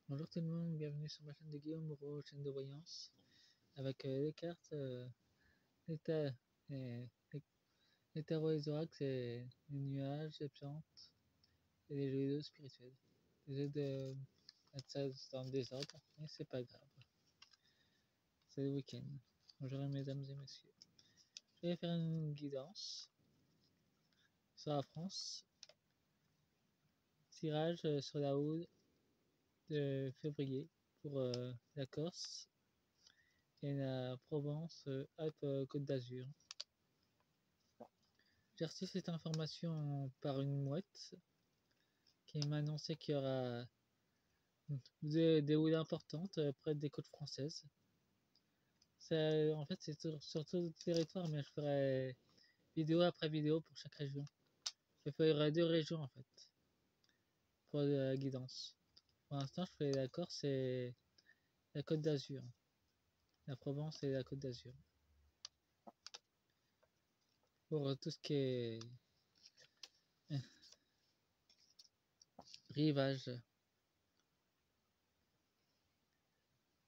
Bonjour tout le monde, bienvenue sur ma chaîne de Guillaume Moreau, chaîne de voyance, avec les cartes, les, ta- les- les tarots et les oracles, c'est les nuages, les plantes et les jeux vidéo spirituels. Désolé de mettre ça dans le désordre, mais c'est pas grave. C'est le week-end. Bonjour mesdames et messieurs. Je vais faire une guidance sur la France, tirage sur la Aude de février pour la Corse et la Provence, Alpes-Côte d'Azur. J'ai reçu cette information par une mouette qui m'a annoncé qu'il y aura des houles importantes près des côtes françaises. En fait, c'est sur tout le territoire, mais je ferai vidéo après vidéo pour chaque région. Je ferai 2 régions en fait pour la guidance. Pour l'instant, je fais la Corse et la Côte d'Azur, la Provence et la Côte d'Azur. Pour tout ce qui est rivage.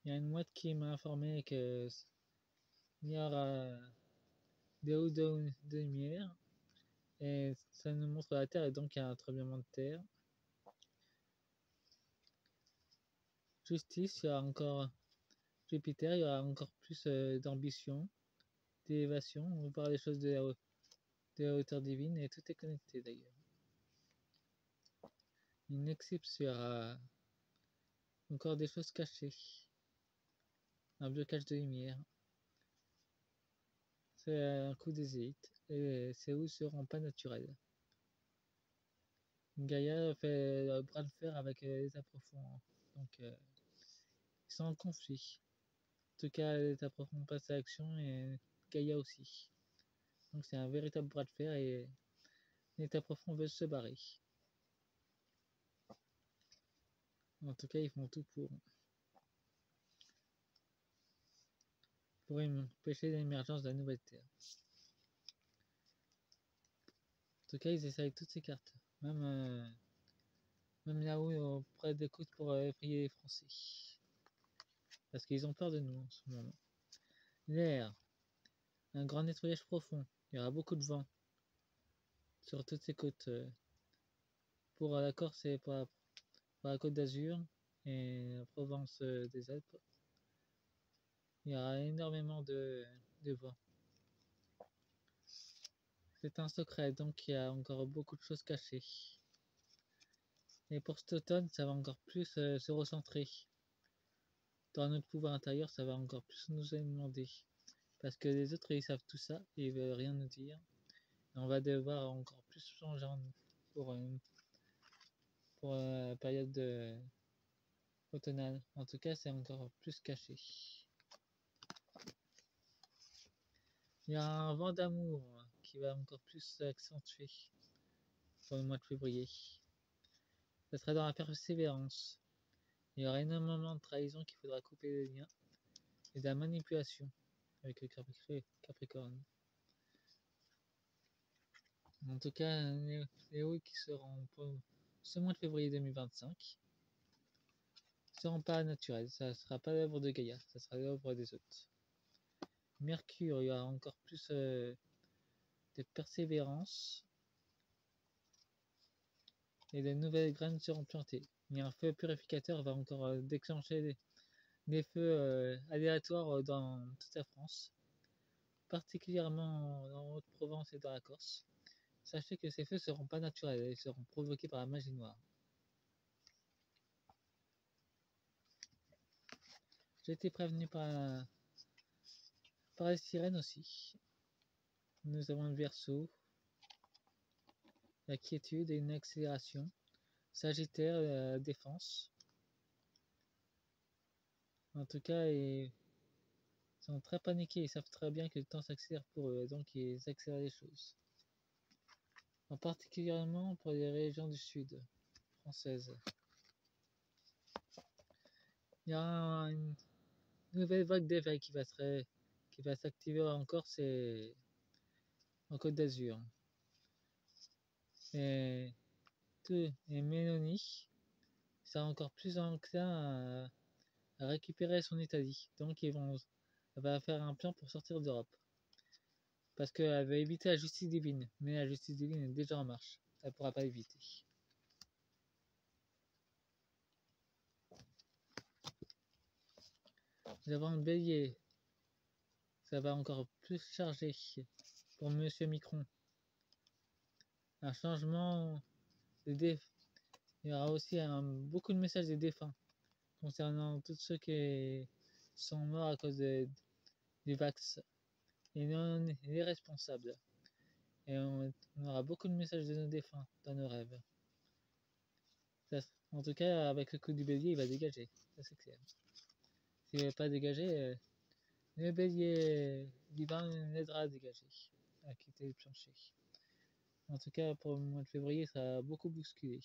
Il y a une mouette qui m'a informé que il y aura des hauts de lumière et ça nous montre la Terre et donc il y a un tremblement de terre. Justice, il y aura encore Jupiter, il y aura encore plus d'ambition, d'élévation, on va parler des choses de la hauteur divine et tout est connecté d'ailleurs. Une éclipse, il y aura encore des choses cachées, un blocage de lumière. C'est un coup des élites et ces hauts seront pas naturels. Gaïa fait le bras de fer avec les profonds, donc ils sont en conflit. En tout cas, l'état profond passe à l'action et Gaïa aussi. Donc c'est un véritable bras de fer et l'état profond veut se barrer. En tout cas, ils font tout pour empêcher l'émergence de la nouvelle Terre. En tout cas, ils essayent toutes ces cartes. Même là-haut, auprès des côtes pour effrayer les Français. Parce qu'ils ont peur de nous en ce moment. L'air. Un grand nettoyage profond. Il y aura beaucoup de vent sur toutes ces côtes. Pour la Corse et pour la Côte d'Azur et la Provence des Alpes. Il y aura énormément de vent. C'est un secret, donc il y a encore beaucoup de choses cachées. Et pour cet automne, ça va encore plus se recentrer. Dans notre pouvoir intérieur, ça va encore plus nous demander. Parce que les autres, ils savent tout ça et ils veulent rien nous dire. Et on va devoir encore plus changer en nous pour la période automnale. En tout cas, c'est encore plus caché. Il y a un vent d'amour qui va encore plus s'accentuer pour le mois de février. Ce sera dans la persévérance. Il y aura énormément de trahison qu'il faudra couper les liens et de la manipulation avec le Capricorne. En tout cas, les hauts qui seront pour ce mois de février 2025 ne seront pas naturels. Ça ne sera pas l'œuvre de Gaïa, ça sera l'œuvre des autres. Mercure, il y aura encore plus de persévérance et de nouvelles graines seront plantées. Mais un feu purificateur va encore déclencher des feux aléatoires dans toute la France, particulièrement en Haute-Provence et dans la Corse. Sachez que ces feux ne seront pas naturels, ils seront provoqués par la magie noire. J'ai été prévenu par les sirènes aussi. Nous avons le Verseau, la quiétude et une accélération. Sagittaire, la défense. En tout cas, ils sont très paniqués, ils savent très bien que le temps s'accélère pour eux, donc ils accélèrent les choses. En particulièrement pour les régions du sud françaises. Il y a une nouvelle vague d'éveil qui va s'activer en Corse et en Côte d'Azur. Et Mélanie, il sera encore plus enclin à récupérer son Italie. Donc elle va faire un plan pour sortir d'Europe. Parce qu'elle veut éviter la justice divine. Mais la justice divine est déjà en marche. Elle ne pourra pas éviter. Nous avons le bélier. Ça va encore plus charger pour Monsieur Micron. Un changement de il y aura aussi beaucoup de messages des défunts concernant tous ceux qui sont morts à cause du vax et non les responsables. Et on aura beaucoup de messages de nos défunts dans nos rêves. En tout cas, avec le coup du bélier, il va dégager. Ça, c'est clair. S'il ne va pas dégager, le bélier divin l'aidera à dégager, à quitter le plancher. En tout cas, pour le mois de février, ça a beaucoup bousculé.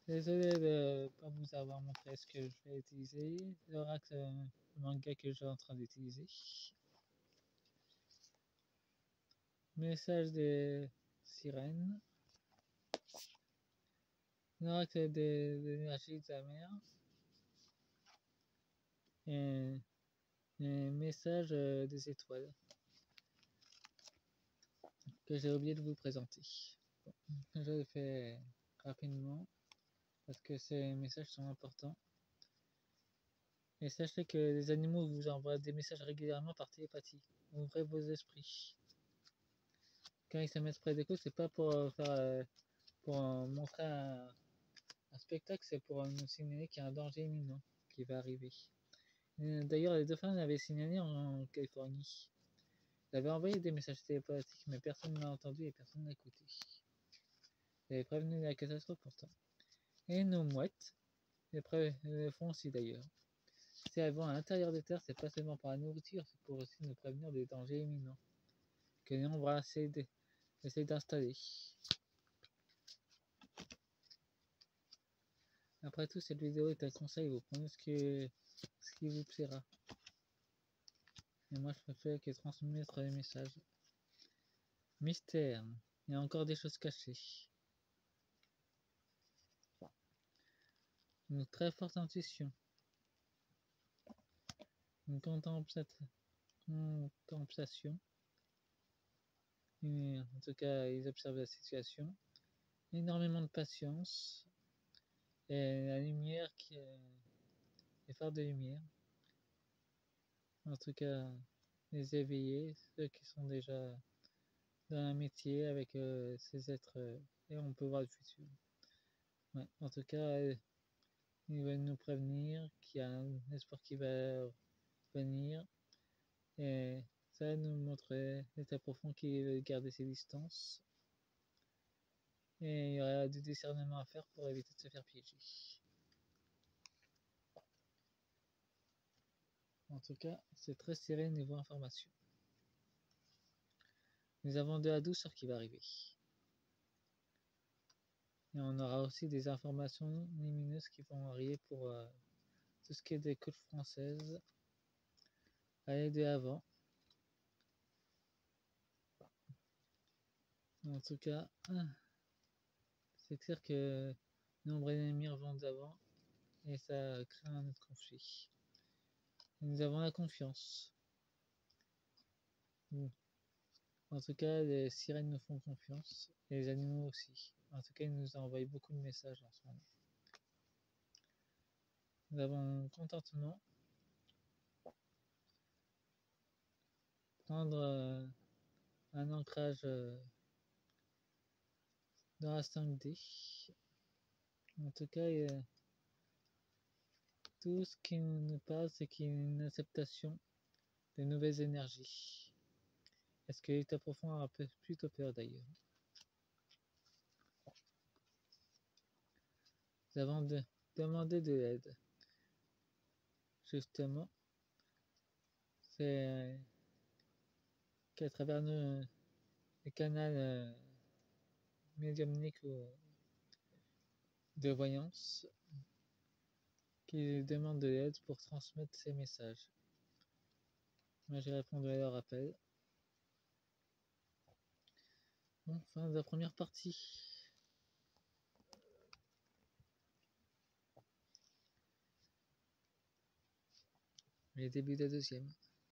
Désolé de ne pas vous avoir montré ce que je vais utiliser. L'oracle, le manga que je suis en train d'utiliser. Message des sirènes. L'oracle de l'énergie de la mer. Et message des étoiles. Que j'ai oublié de vous présenter. Bon, je le fais rapidement. Parce que ces messages sont importants. Et sachez que les animaux vous envoient des messages régulièrement par télépathie. Ouvrez vos esprits. Quand ils se mettent près des côtes, c'est pas pour montrer un spectacle, c'est pour nous signaler qu'il y a un danger imminent qui va arriver. D'ailleurs, les dauphins l'avaient signalé en Californie. Ils avaient envoyé des messages télépathiques, mais personne ne l'a entendu et personne n'a écouté. Ils avaient prévenu de la catastrophe pourtant. Et nos mouettes le font aussi d'ailleurs. Si elles vont à l'intérieur des terres, c'est pas seulement pour la nourriture, c'est pour aussi nous prévenir des dangers imminents que l'on va essayer d'installer. Après tout, cette vidéo est un conseil, vous prenez ce qui vous plaira. Et moi, je ne fais que transmettre les messages. Mystère, il y a encore des choses cachées. Une très forte intuition. Une contemplation. En tout cas, ils observent la situation. Énormément de patience. Et la lumière les phares de lumière. En tout cas, les éveillés, ceux qui sont déjà dans un métier avec ces êtres, et on peut voir le futur. Ouais, en tout cas, ils veulent nous prévenir qu'il y a un espoir qui va venir, et ça nous montrer l'état profond qui veut garder ses distances. Et il y aura du discernement à faire pour éviter de se faire piéger. En tout cas, c'est très serré niveau information. Nous avons de la douceur qui va arriver. Et on aura aussi des informations lumineuses qui vont arriver pour tout ce qui est des côtes françaises. Aller de l'avant. En tout cas, c'est clair que nombre ennemis vont d'avant et ça crée un autre conflit. Et nous avons la confiance. En tout cas, les sirènes nous font confiance et les animaux aussi. En tout cas, ils nous envoient beaucoup de messages en ce moment. Nous avons contentement. Prendre un ancrage dans la 5D. En tout cas, tout ce qui nous parle, c'est qu'il y a une acceptation des nouvelles énergies. Est-ce que l'état profond aura plutôt peur d'ailleurs? Nous avons demandé de l'aide. Justement, c'est qu'à travers le canal médiumnique ou de voyance, qu'ils demandent de l'aide pour transmettre ces messages. Moi, j'ai répondu à leur appel. Bon, fin de la première partie. les débuts de la deuxième.